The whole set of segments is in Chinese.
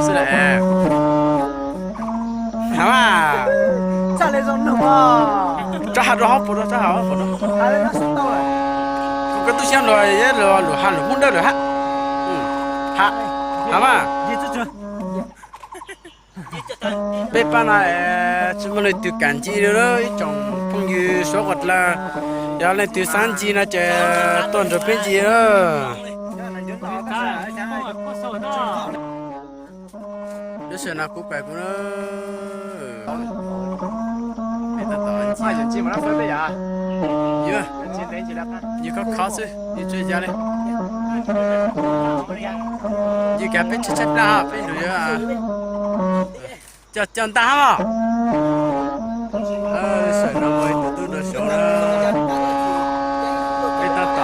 是的哎，好嘛，咋那种弄啊？这好不着，这好不着，还有那是到了，这个都想着也路哈路红的了哈，好嘛，你这种，别把那什么来丢干净了，一种朋友说过了，要来丢三级那就端着边级了。就是那古怪古了，没得到你。人机没那分贝呀？有，人机人机了看。你个考试，你最佳的，你该被吃了哈，被留啊，讲大嘛，谁那么都都笑了，被他打，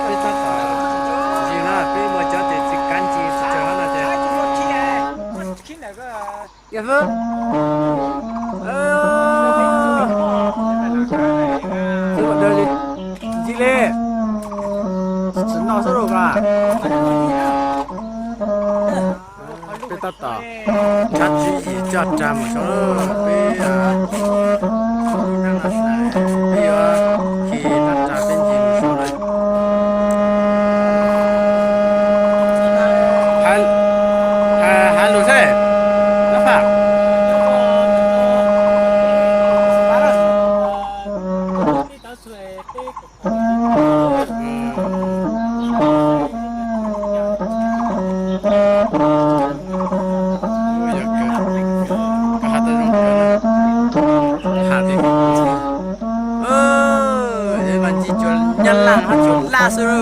被他打，你那被我讲的是干净是这样的。也不，这个这里，这里，是闹事了吧？被打打，他自己家站不上了，被啊，让他来，被啊，去他站边不上了，还路噻。拉丝肉，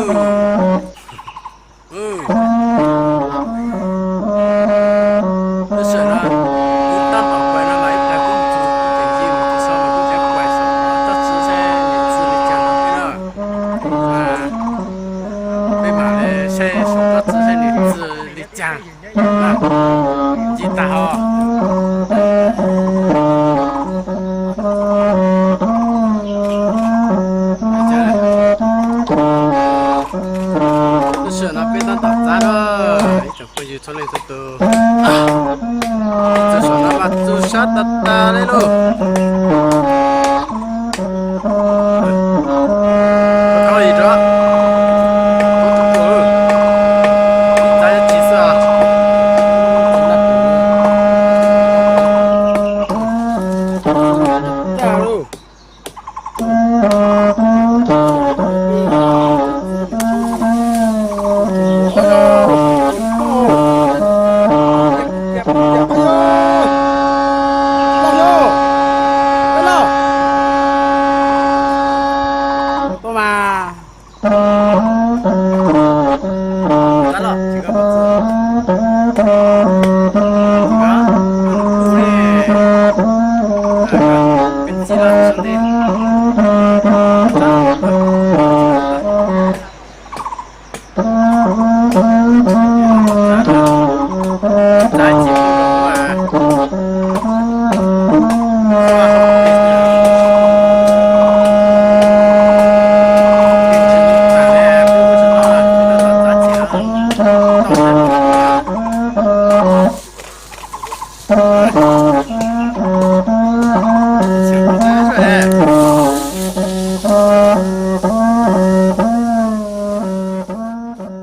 这是呢，不当宝贵了嘛，一代公主，等级不少了，不叫怪兽，这只是你自己讲的被骂的谁说这只是你自己讲，你打好。是那被他打砸了，一整回去出来这都，这说那把猪杀打来喽，可以着，大家几次啊？加入。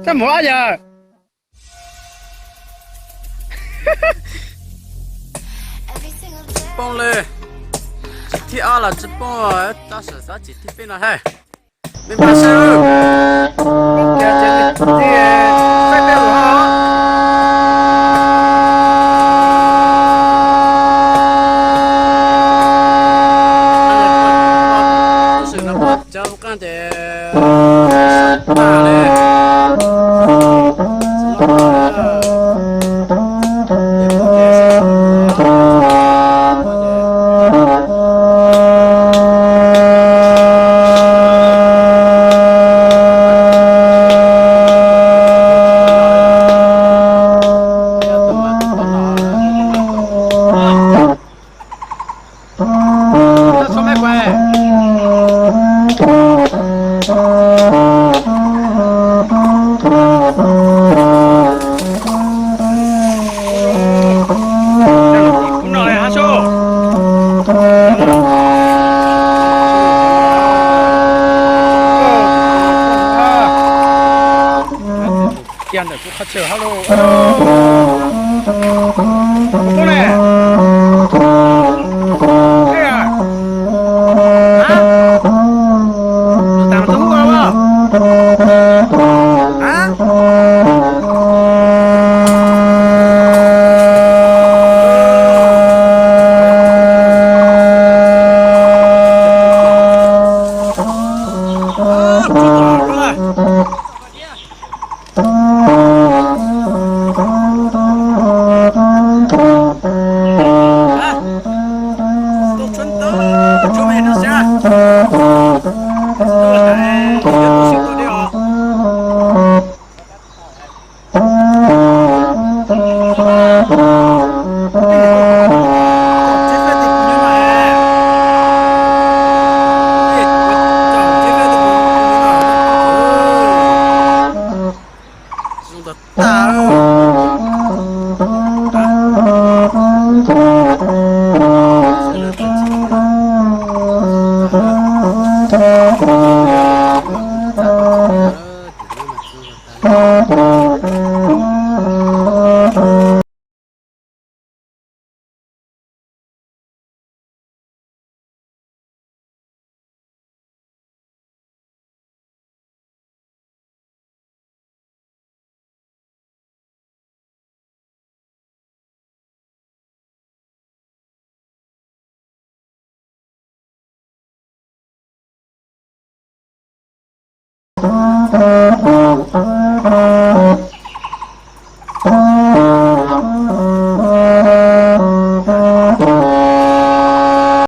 干嘛呀？崩嘞！这天二了，这崩啊，打手啥几天变了嗨？没把手，给这个再别我哈。就是那把脚干的大嘞。 같이 할로. 뭐네? 그래. 아? 너 다른 거 봐. 아?